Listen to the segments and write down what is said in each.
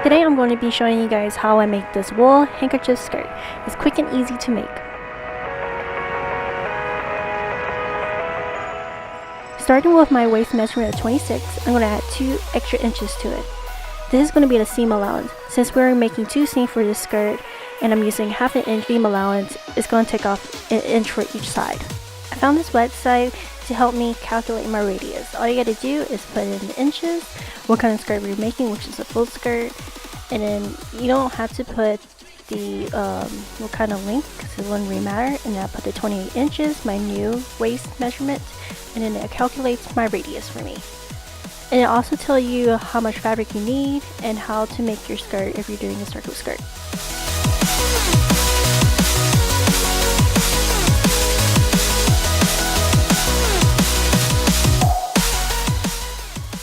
Today I'm going to be showing you guys how I make this wool handkerchief skirt. It's quick and easy to make. Starting with my waist measurement of 26, I'm going to add 2 extra inches to it. This is going to be the seam allowance. Since we're making 2 seams for this skirt and I'm using half an inch seam allowance, it's going to take off an inch for each side. I found this website to help me calculate my radius. All you got to do is put in the inches, what kind of skirt we're making, which is a full skirt, and then you don't have to put the what kind of length because it wouldn't really matter. And then I put the 28 inches, my new waist measurement, and then it calculates my radius for me. And it also tells you how much fabric you need and how to make your skirt if you're doing a circle skirt.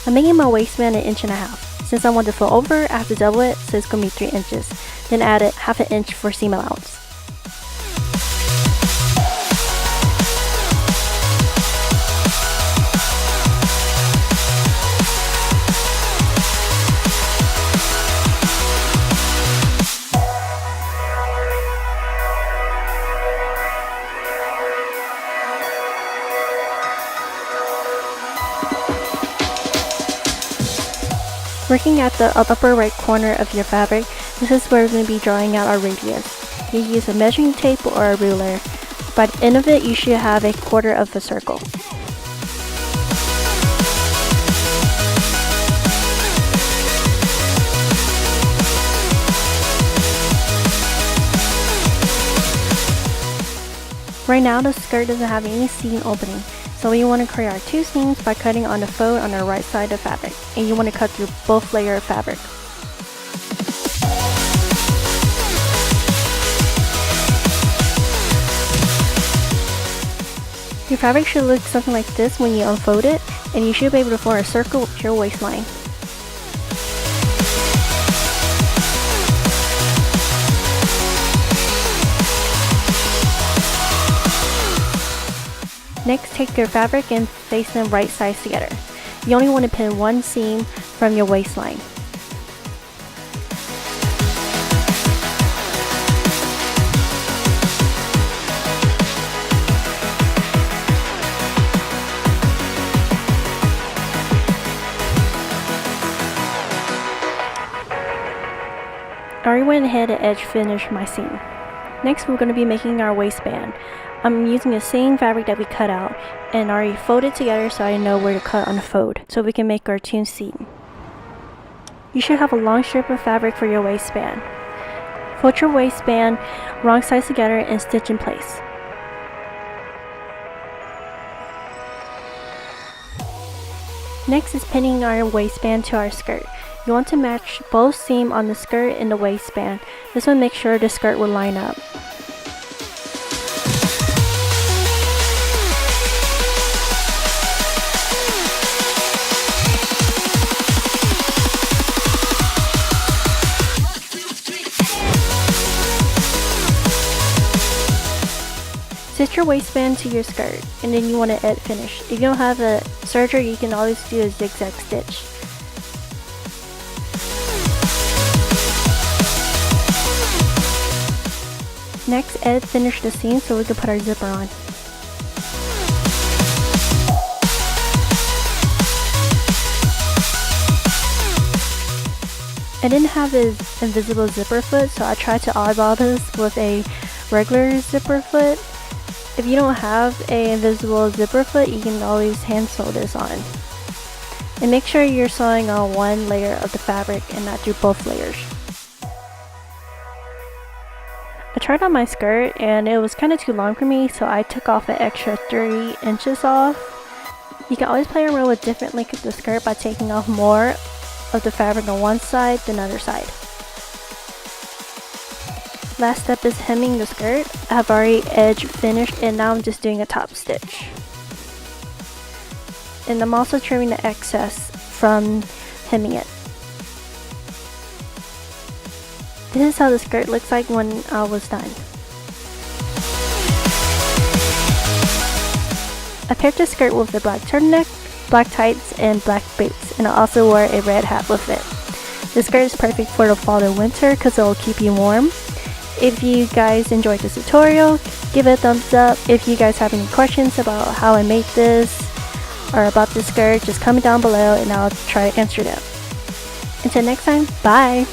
I'm making my waistband 1.5 inches. Since I want to fold over, I have to double it, so it's going to be 3 inches. Then add it half an inch for seam allowance. Working at the upper right corner of your fabric, this is where we're going to be drawing out our radius. You use a measuring tape or a ruler. By the end of it, you should have 1/4 of a circle. Right now, the skirt doesn't have any seam opening. So we want to create our 2 seams by cutting on the fold on the right side of fabric, and you want to cut through both layers of fabric. Your fabric should look something like this when you unfold it, and you should be able to form a circle with your waistline. Next, take your fabric and face them right sides together. You only want to pin 1 seam from your waistline. I already went ahead and edge finished my seam. Next, we're going to be making our waistband. I'm using the same fabric that we cut out and already folded together so I know where to cut on the fold so we can make our 2 seam. You should have a long strip of fabric for your waistband. Fold your waistband wrong sides together and stitch in place. Next is pinning our waistband to our skirt. You want to match both seams on the skirt and the waistband. This will make sure the skirt will line up. Stitch your waistband to your skirt, and then you want to edge finish. If you don't have a serger, you can always do a zigzag stitch. Next, edge finish the seam so we can put our zipper on. I didn't have an invisible zipper foot, so I tried to eyeball this with a regular zipper foot. If you don't have an invisible zipper foot, you can always hand sew this on. And make sure you're sewing on 1 layer of the fabric and not do both layers. I tried on my skirt and it was kind of too long for me, so I took off an extra 3 inches off. You can always play around with different length of the skirt by taking off more of the fabric on one side than the other side. Last step is hemming the skirt. I have already edge finished and now I'm just doing a top stitch. And I'm also trimming the excess from hemming it. This is how the skirt looks like when I was done. I paired the skirt with a black turtleneck, black tights, and black boots, and I also wore a red hat with it. This skirt is perfect for the fall and winter because it will keep you warm. If you guys enjoyed this tutorial, give it a thumbs up. If you guys have any questions about how I made this or about this skirt, just comment down below and I'll try to answer them. Until next time, bye!